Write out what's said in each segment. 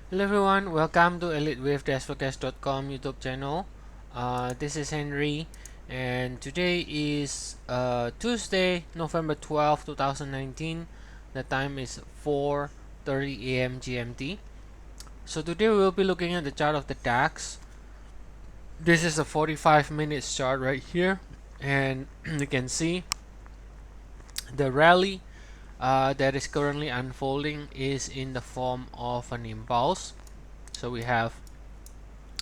Hello everyone, welcome to Elliott Wave Forecast.com YouTube channel. This is Henry, and today is Tuesday, November 12th, 2019. The time is 4:30 a.m. GMT. So today we will be looking at the chart of the DAX. This is a 45 minutes chart right here, and you can see the rally that is currently unfolding is in the form of an impulse. So we have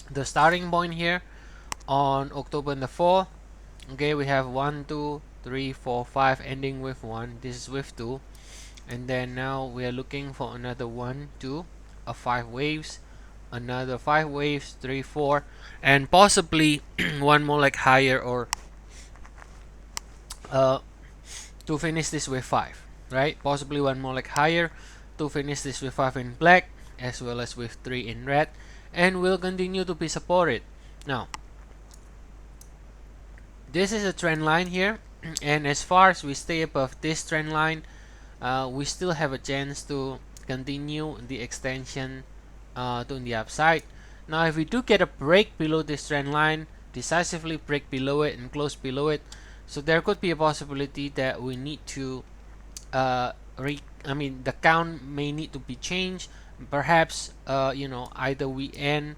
the starting point here on October the 4th. Okay, we have 1 2 3 4 5 ending with 1. This is with 2, and then now we are looking for another 1 2 5 waves, another 5 waves, 3 4, and possibly one more like higher, or uh, to finish this with 5, right? Possibly one more like higher to finish this with 5 in black as well as with 3 in red, and will continue to be supported. Now this is a trend line here, and as far as we stay above this trend line, we still have a chance to continue the extension to the upside. Now if we do get a break below this trend line, decisively break below it and close below it, so there could be a possibility that we need to the count may need to be changed. Perhaps either we end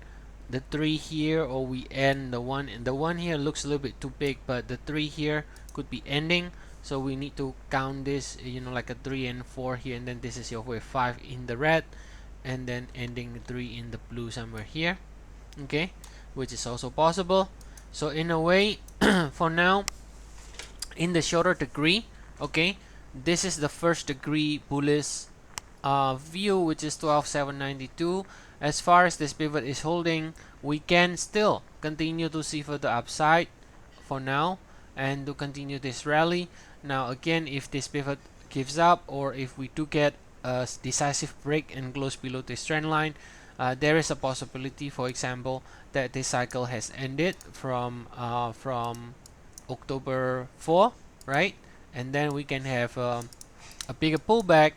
the 3 here, or we end the 1, and the 1 here looks a little bit too big, but the 3 here could be ending, so we need to count this, like a 3 and 4 here, and then this is your wave 5 in the red, and then ending 3 in the blue somewhere here. Okay, which is also possible. So in a way, for now, in the shorter degree, okay, this is the first degree bullish view, which is 12,792. As far as this pivot is holding, we can still continue to see further upside for now and to continue this rally. Now again, if this pivot gives up, or if we do get a decisive break and close below this trend line, there is a possibility, for example, that this cycle has ended from October 4, right? And then we can have a bigger pullback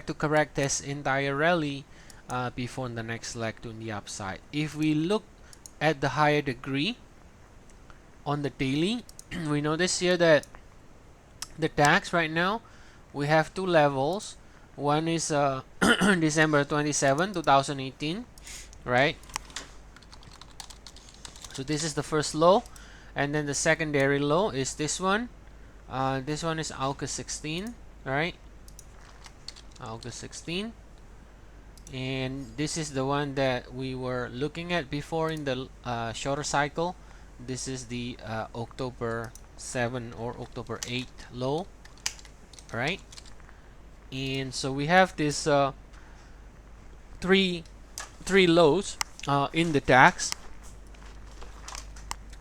to correct this entire rally before the next leg to the upside. If we look at the higher degree on the daily, we notice here that the DAX right now, we have two levels. One is December 27, 2018, right? So this is the first low, and then the secondary low is this one. This one is August 16, right? August 16, and this is the one that we were looking at before in the shorter cycle. This is the October 7 or October 8 low, right? And so we have this three lows in the DAX.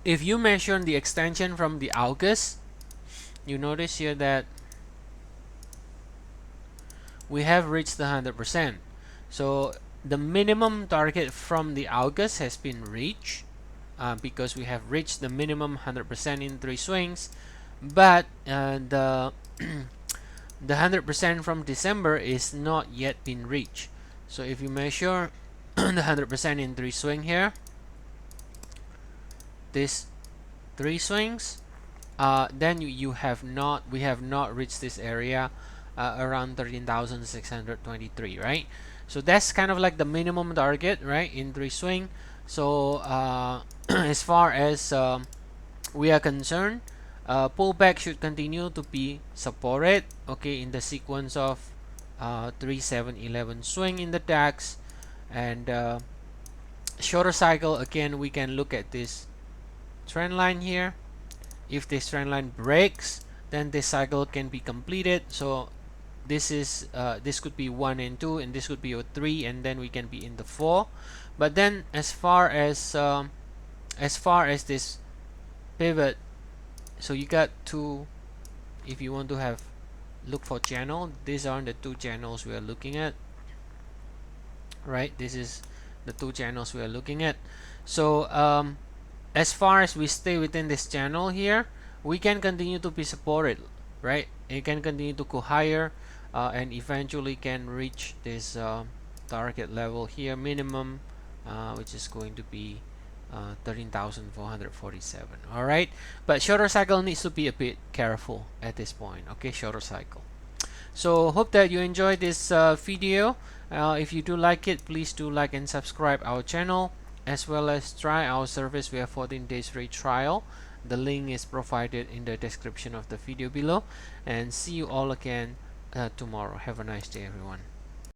If you measure the extension from the August, you notice here that we have reached the 100%. So the minimum target from the August has been reached, because we have reached the minimum 100% in 3 swings. But the 100% from December is not yet been reached. So if you measure the 100% in 3 swing here, this 3 swings, then we have not reached this area around 13,623, right? So that's kind of like the minimum target, right, in 3 swing. So as far as we are concerned, pullback should continue to be supported, okay, in the sequence of 3 7 11 swing in the DAX. And shorter cycle, again, we can look at this trend line here. If this trend line breaks, then this cycle can be completed. So this is this could be 1 and 2, and this could be a 3, and then we can be in the 4. But then as far as this pivot, so you got two. If you want to have look for channel, these are the 2 channels we are looking at, right? This is the 2 channels we are looking at. So as far as we stay within this channel here, we can continue to be supported, right? It can continue to go higher, and eventually can reach this target level here minimum, which is going to be 13,447. All right, but shorter cycle needs to be a bit careful at this point. Okay, shorter cycle. So hope that you enjoyed this video. If you do like it, please do like and subscribe our channel, as well as try our service. We have 14 days free trial. The link is provided in the description of the video below, and see you all again tomorrow. Have a nice day, everyone.